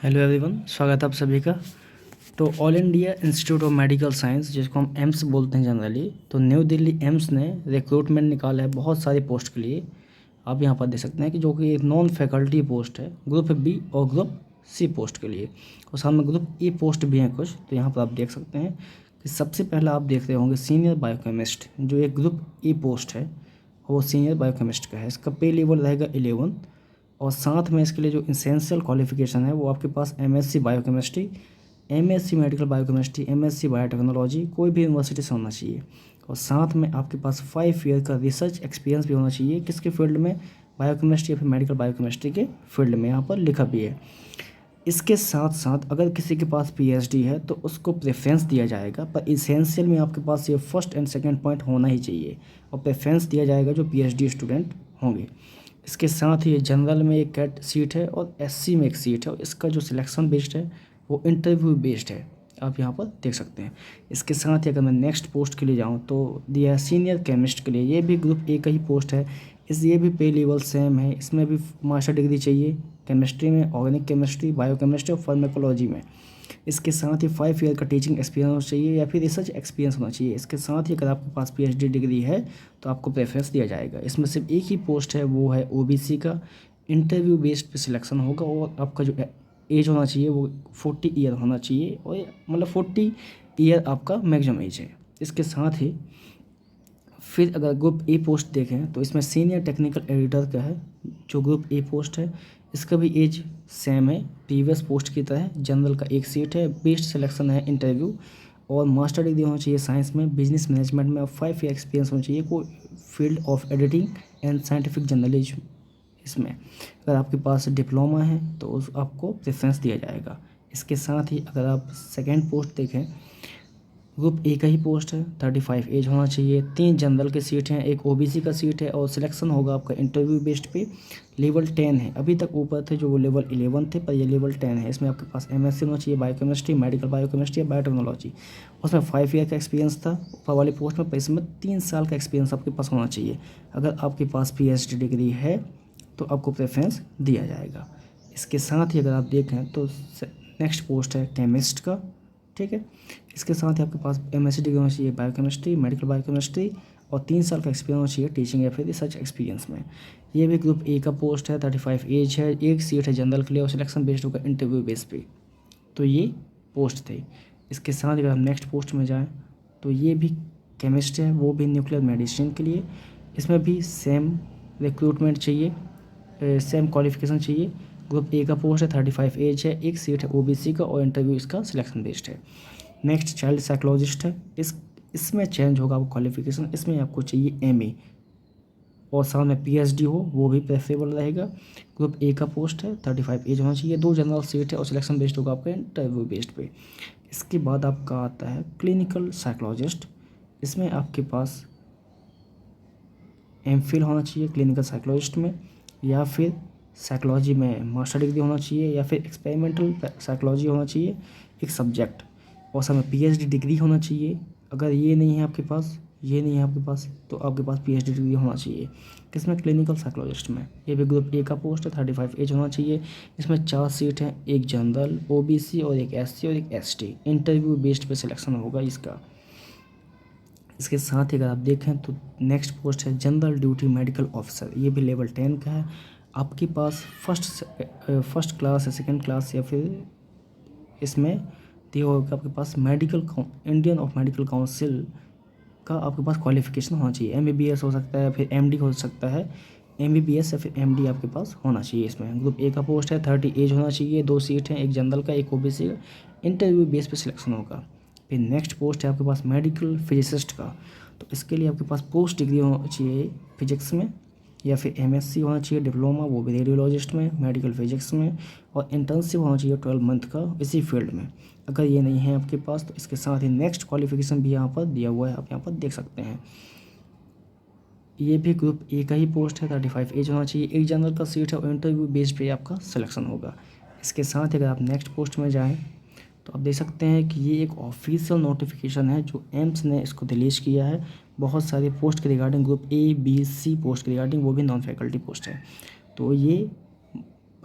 Hello everyone, स्वागत है आप सभी का। तो all India institute of medical science, जिसको हम एम्स बोलते हैं जनरली, तो न्यू दिल्ली एम्स ने रिक्रूटमेंट निकाला है बहुत सारी पोस्ट के लिए। आप यहाँ पर देख सकते हैं कि जो कि एक नॉन फैकल्टी पोस्ट है, ग्रुप बी और ग्रुप सी पोस्ट के लिए, और सामने ग्रुप ई पोस्ट भी हैं कुछ। तो यहाँ पर आप देख सकते हैं कि सबसे पहला आप देख रहे होंगे सीनियर बायोकेमिस्ट, जो एक ग्रुप ई पोस्ट है वो सीनियर बायोकेमिस्ट का है। इसका पे लेवल रहेगा 11, और साथ में इसके लिए जो इसेंशियल क्वालिफिकेशन है वो आपके पास MSc biochemistry, MSc medical biochemistry, MSc biotechnology कोई भी यूनिवर्सिटी से होना चाहिए, और साथ में आपके पास 5 ईयर का रिसर्च एक्सपीरियंस भी होना चाहिए। किसके फील्ड में? बायोकेमिस्ट्री या फिर मेडिकल बायोकेमिस्ट्री के फील्ड में, यहाँ पर लिखा भी है। इसके साथ साथ अगर किसी के पास पीएचडी है तो उसको प्रेफरेंस दिया जाएगा, पर इसेंशियल में आपके पास ये फर्स्ट एंड सेकंड पॉइंट होना ही चाहिए, और प्रेफरेंस दिया जाएगा जो पीएचडी स्टूडेंट होंगे। इसके साथ ही जनरल में एक कैट सीट है और एससी में एक सीट है, और इसका जो सिलेक्शन बेस्ड है वो इंटरव्यू बेस्ड है, आप यहाँ पर देख सकते हैं। इसके साथ ही अगर मैं नेक्स्ट पोस्ट के लिए जाऊँ तो दिया है सीनियर केमिस्ट के लिए, ये भी ग्रुप ए का ही पोस्ट है। ये भी पे लेवल सेम है, इसमें भी मास्टर डिग्री चाहिए केमिस्ट्री में, ऑर्गेनिक केमिस्ट्री, बायोकेमिस्ट्री और फार्माकोलॉजी में। इसके साथ ही 5 ईयर का टीचिंग एक्सपीरियंस होना चाहिए या फिर रिसर्च एक्सपीरियंस होना चाहिए। इसके साथ ही अगर आपके पास पीएचडी डिग्री है तो आपको प्रेफरेंस दिया जाएगा। इसमें सिर्फ एक ही पोस्ट है, वो है ओबीसी का। इंटरव्यू बेस्ड पे सिलेक्शन होगा, और आपका जो एज होना चाहिए वो 40 ईयर होना चाहिए, और मतलब 40 ईयर आपका मैक्सिमम एज है। इसके साथ ही फिर अगर ग्रुप ए पोस्ट देखें तो इसमें सीनियर टेक्निकल एडिटर का है, जो ग्रुप ए पोस्ट है। इसका भी एज सेम है प्रीवियस पोस्ट की तरह। जनरल का एक सीट है, बेस्ट सिलेक्शन है इंटरव्यू, और मास्टर डिग्री होना चाहिए साइंस में, बिजनेस मैनेजमेंट में, और 5 ईयर एक्सपीरियंस होना चाहिए कोई field of editing and scientific journalism. इसमें अगर आपके पास डिप्लोमा है तो आपको प्रेफरेंस दिया जाएगा। इसके साथ ही अगर आप सेकेंड पोस्ट देखें, ग्रुप ए का ही पोस्ट है, 35 एज होना चाहिए। 3 जनरल की सीट हैं, एक ओबीसी का सीट है, और सिलेक्शन होगा आपका इंटरव्यू बेस्ड पे। लेवल 10 है, अभी तक ऊपर थे जो वो लेवल 11 थे, पर ये लेवल 10 है। इसमें आपके पास एमएससी होना चाहिए बायोकेमिस्ट्री, मेडिकल बायोकेमिस्ट्री या बायोटेक्नोलॉजी। उसमें 5 ईयर का एक्सपीरियंस था ऊपर वाली पोस्ट में, पर इसमें 3 साल का एक्सपीरियंस आपके पास होना चाहिए। अगर आपके पास पीएचडी डिग्री है तो आपको प्रेफरेंस दिया जाएगा। इसके साथ ही अगर आप देखें तो नेक्स्ट पोस्ट है केमिस्ट का, ठीक है। इसके साथ ही आपके पास एमएससी डिग्री होना चाहिए बायोकेमिस्ट्री, मेडिकल बायोकेमिस्ट्री, और 3 साल का एक्सपीरियंस होना चाहिए टीचिंग या फिर रिसर्च एक्सपीरियंस में। ये भी ग्रुप ए का पोस्ट है, 35 एज है, एक सीट है जनरल के लिए, और सिलेक्शन बेस्ड होगा इंटरव्यू बेस पे। तो ये पोस्ट थे। इसके साथ अगर हम नेक्स्ट पोस्ट में जाएँ तो ये भी केमिस्ट है, वो भी न्यूक्लियर मेडिसिन के लिए। इसमें भी सेम रिक्रूटमेंट चाहिए, सेम क्वालिफिकेशन चाहिए। ग्रुप ए का पोस्ट है, 35 एज है, एक सीट है ओबीसी का, और इंटरव्यू इसका सिलेक्शन बेस्ड है। नेक्स्ट चाइल्ड साइकोलॉजिस्ट है, इसमें चेंज होगा आपको क्वालिफिकेशन। इसमें आपको चाहिए एमए और साथ में पीएचडी हो, वो भी प्रेफरेबल रहेगा। ग्रुप ए का पोस्ट है, 35 एज होना चाहिए, 2 जनरल सीट है, और सिलेक्शन बेस्ड होगा आपका इंटरव्यू बेस्ड पे। इसके बाद आपका आता है क्लिनिकल साइकोलॉजिस्ट। इसमें आपके पास एमफिल होना चाहिए क्लिनिकल साइकोलॉजिस्ट में, या फिर साइकोलॉजी में मास्टर डिग्री होना चाहिए, या फिर एक्सपेरिमेंटल साइकोलॉजी होना चाहिए एक सब्जेक्ट, और साथ में पीएचडी डिग्री होना चाहिए। अगर ये नहीं है आपके पास, तो आपके पास पीएचडी डिग्री होना चाहिए। किसमें? क्लिनिकल साइकोलॉजिस्ट में। ये भी ग्रुप ए का पोस्ट है, 35 एज होना चाहिए। इसमें 4 सीट हैं, एक जनरल, ओबीसी और एक एससी और एक एसटी। इंटरव्यू बेस्ड पे सिलेक्शन होगा इसका। इसके साथ ही अगर आप देखें तो नेक्स्ट पोस्ट है जनरल ड्यूटी मेडिकल ऑफिसर। ये भी लेवल 10 का है। आपके पास फर्स्ट क्लास या सेकंड क्लास, या फिर इसमें दिया होगा आपके पास इंडियन ऑफ मेडिकल काउंसिल का आपके पास क्वालिफिकेशन होना चाहिए। एमबीबीएस हो सकता है, फिर एमडी हो सकता है, एमबीबीएस या फिर एमडी आपके पास होना चाहिए। इसमें ग्रुप ए का पोस्ट है, 30 एज होना चाहिए, 2 सीट हैं, एक जनरल का एक ओबीसी का। इंटरव्यू बेस पे सिलेक्शन होगा। फिर नेक्स्ट पोस्ट है आपके पास मेडिकल फिजिसिस्ट का। तो इसके लिए आपके पास पोस्ट डिग्री होना चाहिए फिजिक्स में, या फिर एमएससी होना चाहिए डिप्लोमा, वो भी रेडियोलॉजिस्ट में, मेडिकल फिजिक्स में, और इंटर्नशिप होना चाहिए 12 मंथ का इसी फील्ड में। अगर ये नहीं है आपके पास तो इसके साथ ही नेक्स्ट क्वालिफिकेशन भी यहाँ पर दिया हुआ है, आप यहाँ पर देख सकते हैं। ये भी ग्रुप ए का ही पोस्ट है, 35 एज होना चाहिए, एक जनरल का सीट है, और इंटरव्यू बेस्ड पे आपका सिलेक्शन होगा। इसके साथ ही अगर आप नेक्स्ट पोस्ट में जाएँ तो आप देख सकते हैं कि ये एक ऑफिशियल नोटिफिकेशन है जो एम्स ने इसको रिलीज किया है बहुत सारे पोस्ट के regarding, group A B C post के रिगार्डिंग, वो भी नॉन फैकल्टी पोस्ट है। तो ये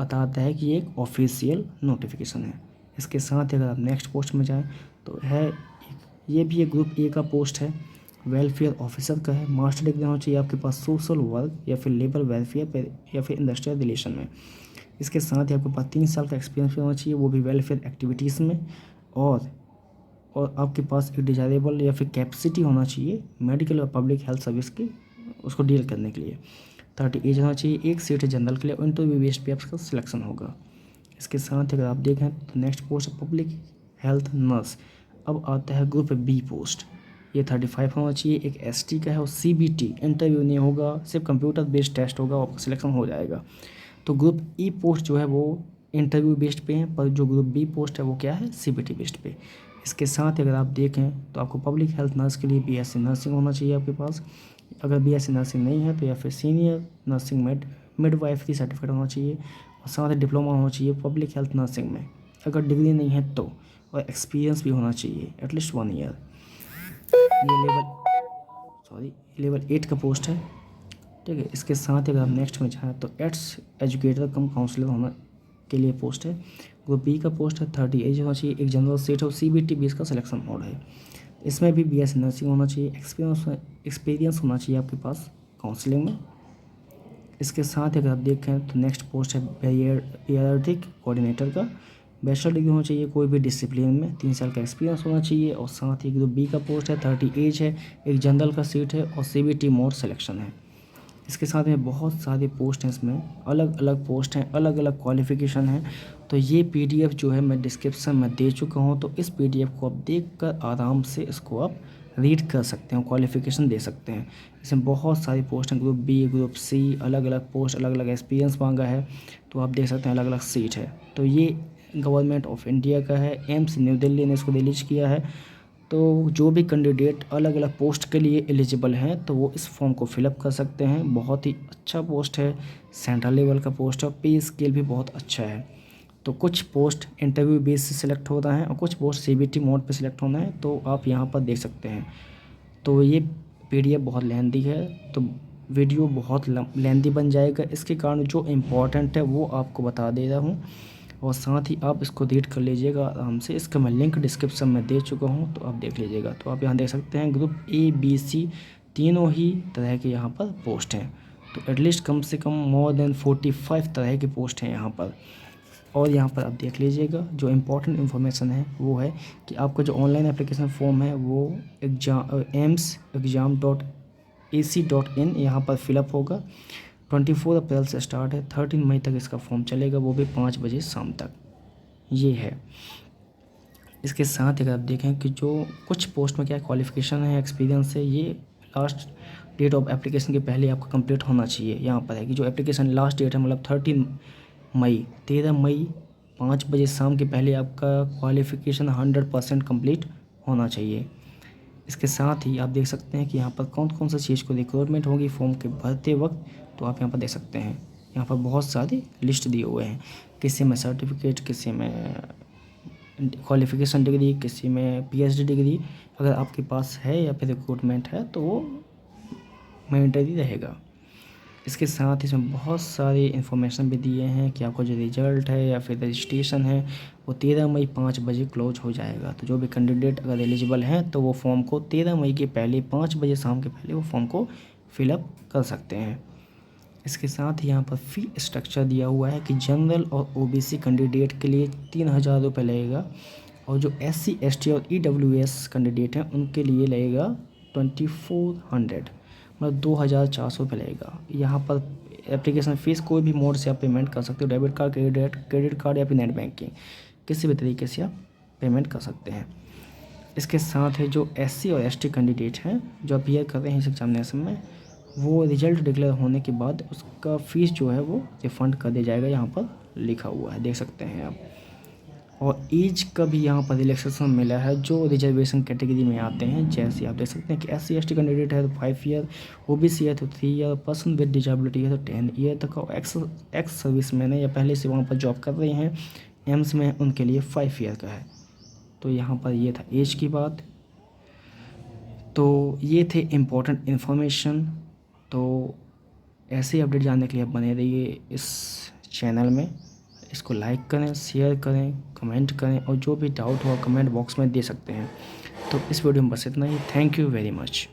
बताता है कि ये एक ऑफिशियल नोटिफिकेशन है। इसके साथ ही अगर आप नेक्स्ट पोस्ट में जाएँ तो है ये भी एक ग्रुप ए का पोस्ट है, वेलफेयर ऑफिसर का है। मास्टर डिग्री होना चाहिए आपके पास सोशल वर्क या फिर लेबर वेलफेयर पे या फिर इंडस्ट्रियल रिलेशन में। इसके साथ ही आपके पास 3 साल का एक्सपीरियंस होना चाहिए, वो भी वेलफेयर एक्टिविटीज़ में। और आपके पास एक डिजायरेबल या फिर कैपेसिटी होना चाहिए मेडिकल और पब्लिक हेल्थ सर्विस की उसको डील करने के लिए। 30 एज होना चाहिए। एक सीट है जनरल के लिए, इंटरव्यू बेस्ड पे आपका सिलेक्शन होगा। इसके साथ ही अगर आप देखें तो नेक्स्ट पोस्ट है पब्लिक हेल्थ नर्स। अब आता है ग्रुप बी पोस्ट, ये 35 होना चाहिए। एक एसटी का है और सीबीटी इंटरव्यू नहीं होगा, सिर्फ कंप्यूटर बेस्ड टेस्ट होगा, आपका सिलेक्शन हो जाएगा। तो ग्रुप ई पोस्ट जो है वो इंटरव्यू बेस्ड पे है, पर जो ग्रुप बी पोस्ट है वो क्या है, सीबीटी बेस्ड पे। इसके साथ ही अगर आप देखें तो आपको पब्लिक हेल्थ नर्स के लिए बीएससी नर्सिंग होना चाहिए आपके पास। अगर बीएससी नर्सिंग नहीं है तो या फिर सीनियर नर्सिंग मिडवाइफरी सर्टिफिकेट होना चाहिए, और साथ ही डिप्लोमा होना चाहिए पब्लिक हेल्थ नर्सिंग में। अगर डिग्री नहीं है तो, और एक्सपीरियंस भी होना चाहिए एटलीस्ट 1 ईयर। ये लेवल 8 का पोस्ट है, ठीक है। इसके साथ ही अगर आप नेक्स्ट में जाएँ तो एड्स एजुकेटर कम काउंसलर होना के लिए पोस्ट है। ग्रुप बी का पोस्ट है, 30 एज होना चाहिए। एक जनरल सीट है और सीबीटी बेस का सिलेक्शन मोड है। इसमें भी बीएससी नर्सिंग होना चाहिए, एक्सपीरियंस होना चाहिए आपके पास काउंसलिंग में। इसके साथ ही अगर आप देखें तो नेक्स्ट पोस्ट है पीरियाडिक कोऑर्डिनेटर का। बैचलर डिग्री होना चाहिए कोई भी डिसिप्लिन में, 3 साल का एक्सपीरियंस होना चाहिए। और साथ ही ग्रुप बी का पोस्ट है, 30 एज है, एक जनरल का सीट है और सीबीटी मोड सिलेक्शन है। इसके साथ में बहुत सारे पोस्ट हैं, इसमें अलग अलग पोस्ट हैं, अलग अलग क्वालिफ़िकेशन हैं। तो ये पीडीएफ जो है मैं डिस्क्रिप्शन में दे चुका हूँ, तो इस पीडीएफ को आप देखकर आराम से इसको आप रीड कर सकते हैं, क्वालिफ़िकेशन दे सकते हैं। इसमें बहुत सारी पोस्ट हैं, ग्रुप बी, ग्रुप सी, अलग अलग पोस्ट, अलग अलग एक्सपीरियंस मांगा है, तो आप देख सकते हैं अलग अलग सीट है। तो ये गवर्नमेंट ऑफ इंडिया का है, एम्स न्यू दिल्ली ने इसको रिलीज किया है। तो जो भी कैंडिडेट अलग अलग पोस्ट के लिए एलिजिबल हैं तो वो इस फॉर्म को फिलअप कर सकते हैं। बहुत ही अच्छा पोस्ट है, सेंट्रल लेवल का पोस्ट है, पे स्केल भी बहुत अच्छा है। तो कुछ पोस्ट इंटरव्यू बेस से सिलेक्ट होता है और कुछ पोस्ट सीबीटी मोड पे सिलेक्ट होना है, तो आप यहाँ पर देख सकते हैं। तो ये पीडीएफ बहुत लेंथी है, तो वीडियो बहुत लेंथी बन जाएगा, इसके कारण जो इम्पोर्टेंट है वो आपको बता दे रहा हूँ, और साथ ही आप इसको रीड कर लीजिएगा आराम से। इसका मैं लिंक डिस्क्रिप्शन में दे चुका हूँ, तो आप देख लीजिएगा। तो आप यहाँ देख सकते हैं ग्रुप ए बी सी तीनों ही तरह के यहाँ पर पोस्ट हैं। तो एटलीस्ट कम से कम मोर देन 45 तरह के पोस्ट हैं यहाँ पर। और यहाँ पर आप देख लीजिएगा जो इम्पोर्टेंट इन्फॉर्मेशन है वो है कि आपका जो ऑनलाइन एप्लीकेशन फॉर्म है वो AIMSexam.ac.in यहाँ पर फिलअप होगा। 24 अप्रैल से स्टार्ट है, 13 मई तक इसका फॉर्म चलेगा, वो भी 5 बजे शाम तक। ये है। इसके साथ ही अगर आप देखें कि जो कुछ पोस्ट में क्या क्वालिफ़िकेशन है, एक्सपीरियंस है, ये लास्ट डेट ऑफ एप्लीकेशन के पहले आपका कंप्लीट होना चाहिए। यहाँ पर है कि जो एप्लीकेशन लास्ट डेट है मतलब 13 मई 5 बजे शाम के पहले आपका क्वालिफ़िकेशन 100% कंप्लीट होना चाहिए। इसके साथ ही आप देख सकते हैं कि यहाँ पर कौन कौन सा चीज़ को रिक्वायरमेंट होगी फॉर्म के भरते वक्त, तो आप यहाँ पर देख सकते हैं। यहाँ पर बहुत सारे लिस्ट दिए हुए हैं, किसी में सर्टिफिकेट, किसी में क्वालिफ़िकेशन डिग्री, किसी में पीएचडी डिग्री अगर आपके पास है या फिर रिक्रूटमेंट है तो वो मैंडेटरी रहेगा। इसके साथ ही इसमें बहुत सारी इन्फॉर्मेशन भी दिए हैं कि आपका जो रिजल्ट है या फिर रजिस्ट्रेशन है वो 13 मई 5 बजे क्लोज हो जाएगा। तो जो भी कैंडिडेट अगर एलिजिबल हैं तो वो फॉर्म को 13 मई के पहले 5 बजे शाम के पहले वो फॉर्म को फिलअप कर सकते हैं। इसके साथ ही यहाँ पर फ़ी स्ट्रक्चर दिया हुआ है कि जनरल और ओबीसी कैंडिडेट के लिए 3000 रुपये लगेगा, और जो SC ST और EWS कैंडिडेट हैं उनके लिए लगेगा 2400, मतलब 2400 रुपये लगेगा। यहाँ पर एप्लीकेशन फ़ीस कोई भी मोड से आप पेमेंट कर सकते हो, डेबिट कार्ड, क्रेडिट कार्ड या फिर नेट बैंकिंग, किसी भी तरीके से आप पेमेंट कर सकते हैं। इसके साथ ही जो SC और ST कैंडिडेट हैं जो अपीयर कर रहे हैं इस एग्जामिनेशन में, वो रिजल्ट डिक्लेयर होने के बाद उसका फ़ीस जो है वो रिफ़ंड कर दिया जाएगा, यहाँ पर लिखा हुआ है, देख सकते हैं आप। और एज का भी यहाँ पर रिलैक्सेशन मिला है जो रिजर्वेशन कैटेगरी में आते हैं। जैसे आप देख सकते हैं कि SC ST कैंडिडेट है तो 5 ईयर, OBC है तो 3 ईयर, पर्सन विद डिजेबिलिटी है तो 10 ईयर तक, और एक्स सर्विसमैन है या पहले से वहाँ पर जॉब कर रहे हैं एम्स में, उनके लिए 5 ईयर का है। तो यहाँ पर ये था एज की बात। तो ये थे इम्पोर्टेंट इन्फॉर्मेशन। तो ऐसे अपडेट जानने के लिए आप बने रहिए इस चैनल में। इसको लाइक करें, शेयर करें, कमेंट करें और जो भी डाउट हो कमेंट बॉक्स में दे सकते हैं। तो इस वीडियो में बस इतना ही। Thank you very much.